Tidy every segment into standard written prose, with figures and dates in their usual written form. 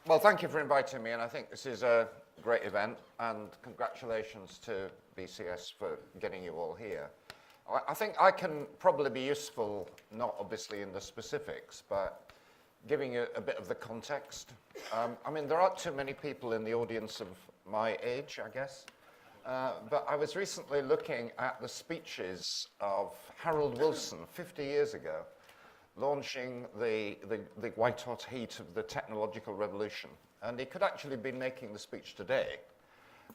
Well, thank you for inviting me, and I think this is a great event, and congratulations to BCS for getting you all here. I think I can probably be useful, not obviously in the specifics, but giving you a bit of the context. I mean, there aren't too many people in the audience of my age, I guess, but I was recently looking at the speeches of Harold Wilson 50 years ago, launching the white-hot heat of the technological revolution. And he could actually be making the speech today.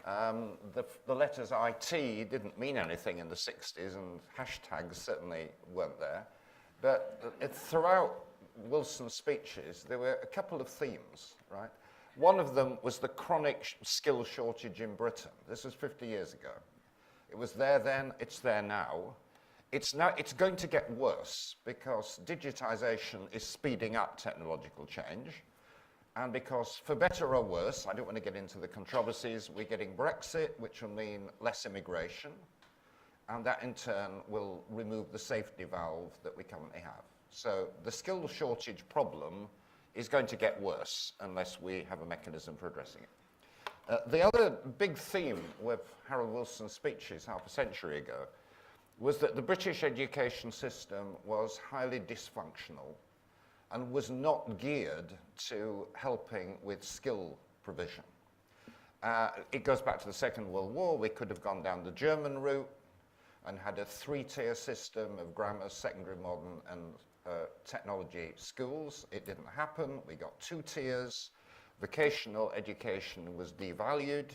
The letters IT didn't mean anything in the 60s, and hashtags certainly weren't there. But throughout Wilson's speeches, there were a couple of themes, right? One of them was the chronic skill shortage in Britain. This was 50 years ago. It was there then, it's there now. It's going to get worse because digitization is speeding up technological change. And because, for better or worse, I don't want to get into the controversies, we're getting Brexit, which will mean less immigration. And that, in turn, will remove the safety valve that we currently have. So the skill shortage problem is going to get worse unless we have a mechanism for addressing it. The other big theme with Harold Wilson's speeches half a century ago was that the British education system was highly dysfunctional and was not geared to helping with skill provision. It goes back to the Second World War. We could have gone down the German route and had a three-tier system of grammar, secondary, modern, and technology schools. It didn't happen. We got two tiers. Vocational education was devalued.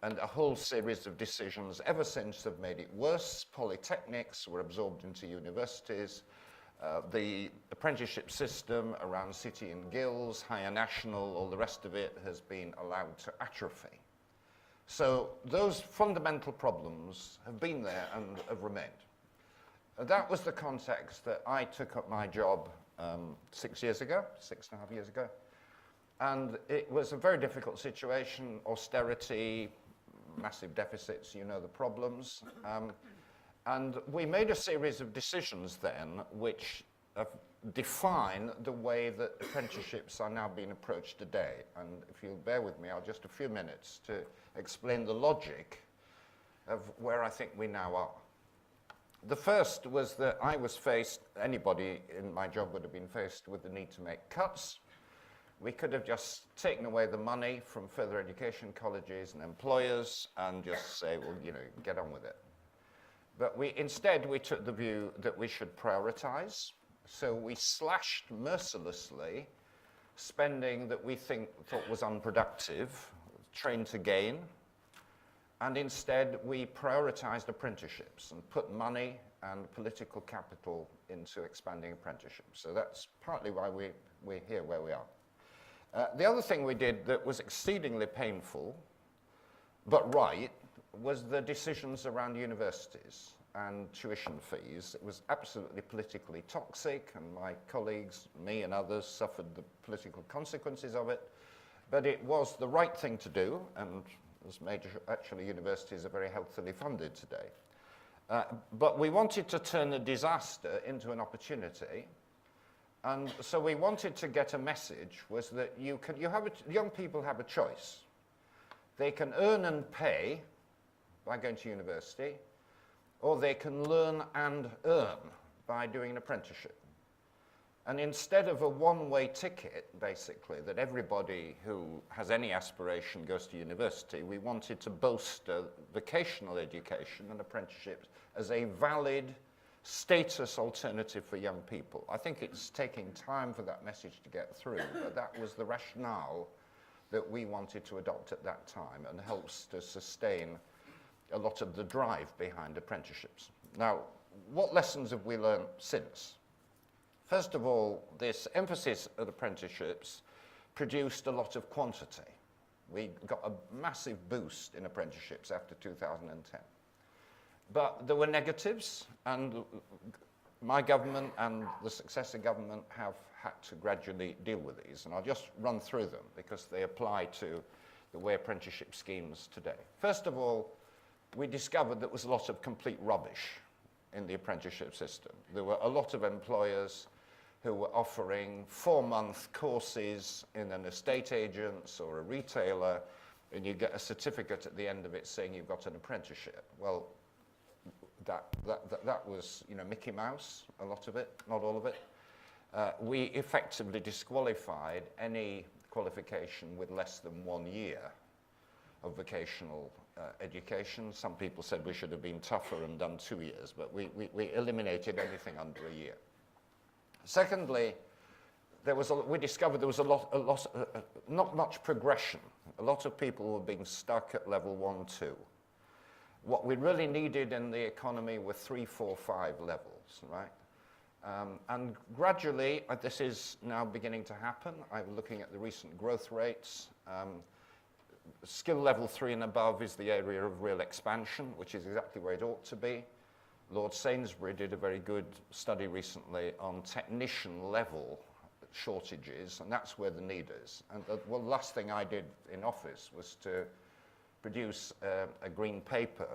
And a whole series of decisions ever since have made it worse. Polytechnics were absorbed into universities. The apprenticeship system around city and guilds, higher national, all the rest of it has been allowed to atrophy. So those fundamental problems have been there and have remained. That was the context that I took up my job 6 years ago, 6.5 years ago. And it was a very difficult situation, austerity, massive deficits, you know the problems. And we made a series of decisions then which define the way that apprenticeships are now being approached today. And if you'll bear with me, I'll just a few minutes to explain the logic of where I think we now are. The first was that I was faced, anybody in my job would have been faced with the need to make cuts. We could have just taken away the money from further education colleges and employers and just say, well, you know, get on with it. But instead, we took the view that we should prioritize. So we slashed mercilessly spending that we thought was unproductive, train to gain. And instead, we prioritized apprenticeships and put money and political capital into expanding apprenticeships. So that's partly why we're here where we are. The other thing we did that was exceedingly painful, but right, was the decisions around universities and tuition fees. It was absolutely politically toxic, and my colleagues, me and others, suffered the political consequences of it. But it was the right thing to do, and as actually universities are very healthily funded today. But we wanted to turn a disaster into an opportunity. And so we wanted to get a message was that young people have a choice. They can earn and pay by going to university, or they can learn and earn by doing an apprenticeship. And instead of a one-way ticket, basically, that everybody who has any aspiration goes to university, we wanted to bolster vocational education and apprenticeships as a valid status alternative for young people. I think it's taking time for that message to get through, but that was the rationale that we wanted to adopt at that time and helps to sustain a lot of the drive behind apprenticeships. Now, what lessons have we learned since? First of all, this emphasis at apprenticeships produced a lot of quantity. We got a massive boost in apprenticeships after 2010. But there were negatives, and my government and the successor government have had to gradually deal with these. And I'll just run through them because they apply to the way apprenticeship schemes today. First of all, we discovered there was a lot of complete rubbish in the apprenticeship system. There were a lot of employers who were offering 4-month courses in an estate agent's or a retailer, and you get a certificate at the end of it saying you've got an apprenticeship. Well, that was, you know, Mickey Mouse, a lot of it, not all of it. We effectively disqualified any qualification with less than 1 year of vocational education. Some people said we should have been tougher and done 2 years, but we eliminated anything under a year. Secondly, we discovered there was not much progression. A lot of people were being stuck at level 1, 2. What we really needed in the economy were 3, 4, 5 levels, right? And gradually, this is now beginning to happen. I'm looking at the recent growth rates. Skill level 3 and above is the area of real expansion, which is exactly where it ought to be. Lord Sainsbury did a very good study recently on technician level shortages, and that's where the need is. And the last thing I did in office was to produce a green paper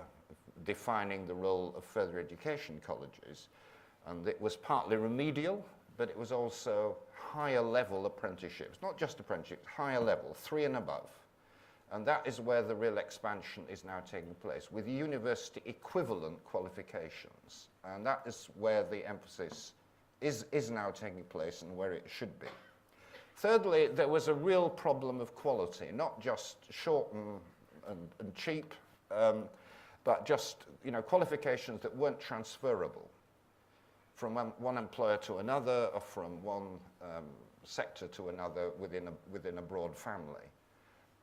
defining the role of further education colleges. And it was partly remedial, but it was also higher level apprenticeships, not just apprenticeships, higher level, 3 and above. And that is where the real expansion is now taking place, with university equivalent qualifications. And that is where the emphasis is now taking place and where it should be. Thirdly, there was a real problem of quality, not just short and cheap, but just, you know, qualifications that weren't transferable from one employer to another, or from one sector to another within a broad family.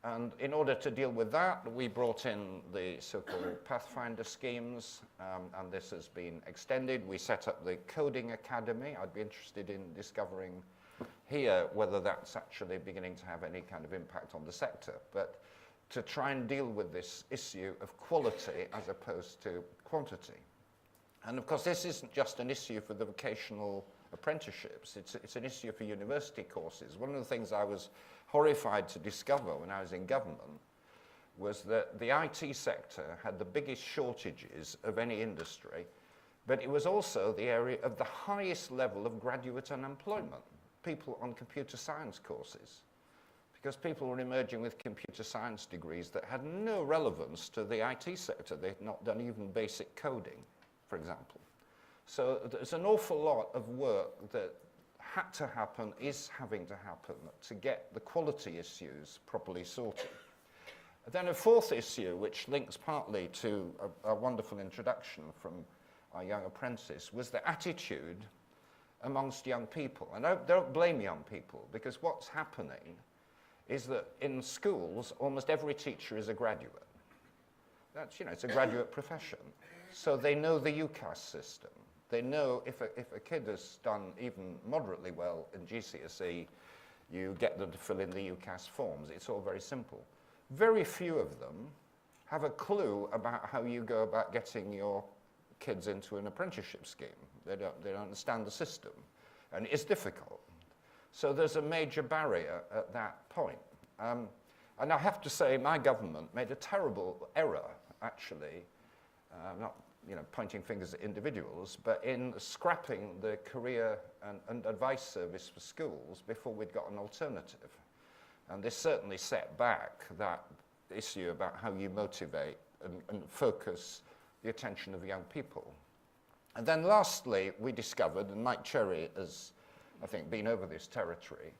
And in order to deal with that, we brought in the so-called Pathfinder schemes, and this has been extended. We set up the Coding Academy. I'd be interested in discovering here whether that's actually beginning to have any kind of impact on the sector. But to try and deal with this issue of quality as opposed to quantity. And of course, this isn't just an issue for the vocational apprenticeships. It's an issue for university courses. One of the things I was horrified to discover when I was in government was that the IT sector had the biggest shortages of any industry, but it was also the area of the highest level of graduate unemployment, people on computer science courses, because people were emerging with computer science degrees that had no relevance to the IT sector. They'd not done even basic coding, for example. So there's an awful lot of work that had to happen, is having to happen, to get the quality issues properly sorted. And then a fourth issue, which links partly to a wonderful introduction from our young apprentice, was the attitude amongst young people. And I don't blame young people, because what's happening is that in schools, almost every teacher is a graduate. That's, you know, it's a graduate profession. So they know the UCAS system. They know if a kid has done even moderately well in GCSE, you get them to fill in the UCAS forms. It's all very simple. Very few of them have a clue about how you go about getting your kids into an apprenticeship scheme. They don't understand the system, and it's difficult. So there's a major barrier at that point. And I have to say, my government made a terrible error, actually, not pointing fingers at individuals, but in scrapping the career and advice service for schools before we'd got an alternative. And this certainly set back that issue about how you motivate and focus the attention of young people. And then lastly, we discovered, and Mike Cherry has, I think, been over this territory,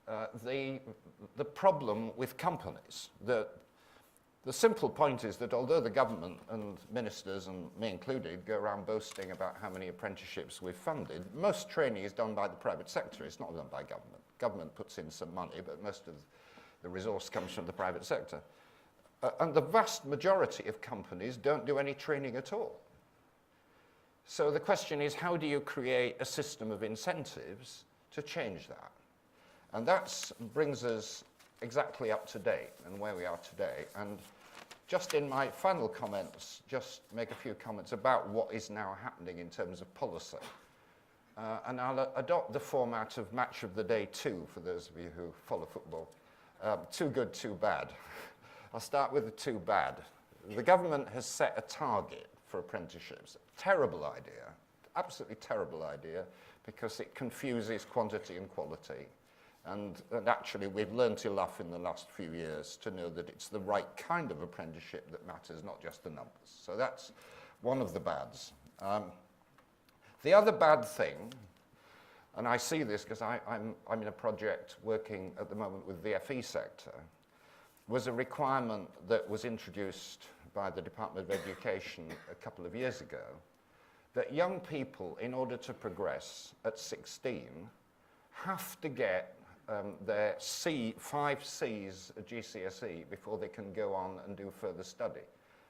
the problem with companies. The simple point is that although the government and ministers, and me included, go around boasting about how many apprenticeships we've funded, most training is done by the private sector. It's not done by government. Government puts in some money, but most of the resource comes from the private sector. And the vast majority of companies don't do any training at all. So the question is, how do you create a system of incentives to change that? And that brings us exactly up to date and where we are today. And just in my final comments, just make a few comments about what is now happening in terms of policy. And I'll adopt the format of Match of the Day 2 for those of you who follow football. Too good, too bad. I'll start with the too bad. The government has set a target for apprenticeships. Terrible idea, absolutely terrible idea, because it confuses quantity and quality. And actually, we've learnt enough in the last few years to know that it's the right kind of apprenticeship that matters, not just the numbers. So that's one of the bads. The other bad thing, and I see this because I'm in a project working at the moment with the FE sector, was a requirement that was introduced by the Department of Education a couple of years ago, that young people, in order to progress at 16, have to get their 5 C's at GCSE before they can go on and do further study.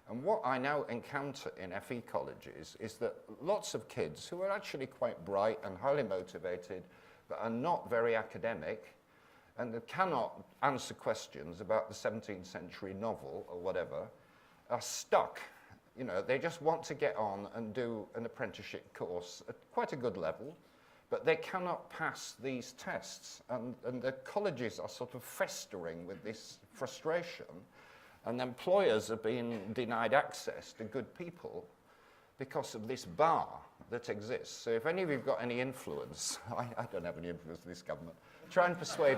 And what I now encounter in FE colleges is that lots of kids who are actually quite bright and highly motivated, but are not very academic, and cannot answer questions about the 17th century novel or whatever, are stuck. You know, they just want to get on and do an apprenticeship course at quite a good level, but they cannot pass these tests. And the colleges are sort of festering with this frustration, and employers are being denied access to good people because of this bar that exists. So if any of you've got any influence, I don't have any influence with this government, try and persuade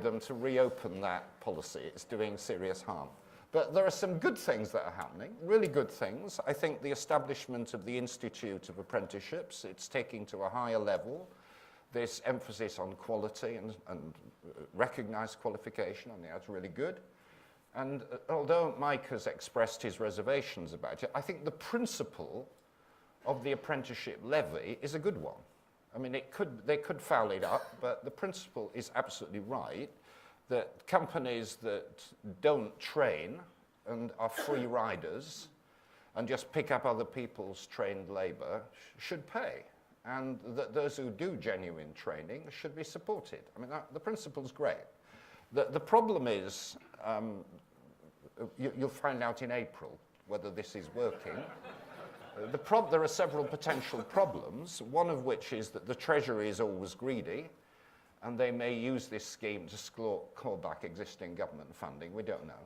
them to reopen that policy. It's doing serious harm. But there are some good things that are happening, really good things. I think the establishment of the Institute of Apprenticeships, it's taking to a higher level this emphasis on quality and recognised qualification. I think that's really good. And although Mike has expressed his reservations about it, I think the principle of the apprenticeship levy is a good one. I mean, they could foul it up, but the principle is absolutely right, that companies that don't train and are free riders and just pick up other people's trained labour should pay, and that those who do genuine training should be supported. I mean, the principle's great. The problem is, you'll find out in April whether this is working. There are several potential problems, one of which is that the Treasury is always greedy, and they may use this scheme to claw back existing government funding. We don't know.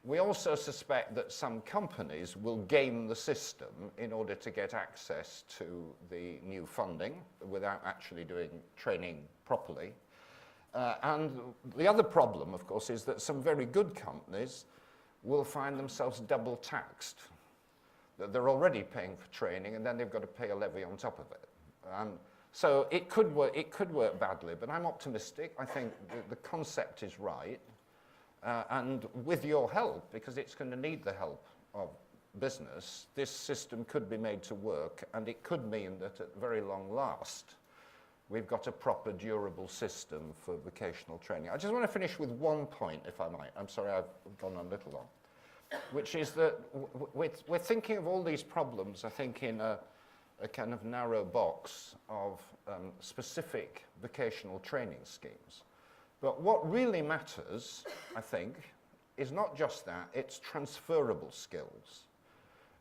We also suspect that some companies will game the system in order to get access to the new funding without actually doing training properly. And the other problem, of course, is that some very good companies will find themselves double taxed. That they're already paying for training, and then they've got to pay a levy on top of it. So it could work badly, but I'm optimistic. I think the concept is right. And with your help, because it's going to need the help of business, this system could be made to work, and it could mean that at very long last, we've got a proper, durable system for vocational training. I just want to finish with one point, if I might. I'm sorry, I've gone on a little long, which is that we're thinking of all these problems, I think, in a kind of narrow box of specific vocational training schemes. But what really matters, I think, is not just that, it's transferable skills.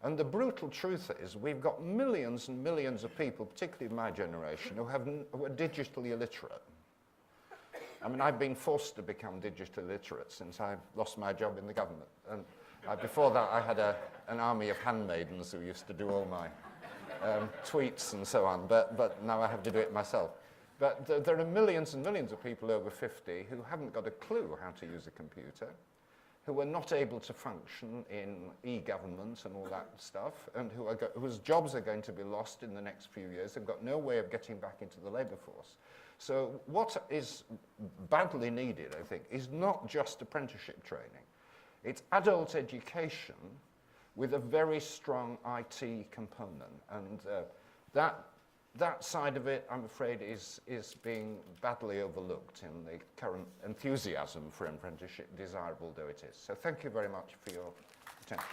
And the brutal truth is we've got millions and millions of people, particularly my generation, who are digitally illiterate. I mean, I've been forced to become digitally literate since I lost my job in the government. And before that, I had an army of handmaidens who used to do all my tweets and so on, but now I have to do it myself. But there are millions and millions of people over 50 who haven't got a clue how to use a computer, who are not able to function in e-government and all that stuff, and whose jobs are going to be lost in the next few years. They've got no way of getting back into the labour force. So what is badly needed, I think, is not just apprenticeship training. It's adult education with a very strong IT component. And that side of it, I'm afraid, is being badly overlooked in the current enthusiasm for apprenticeship, desirable though it is. So thank you very much for your attention.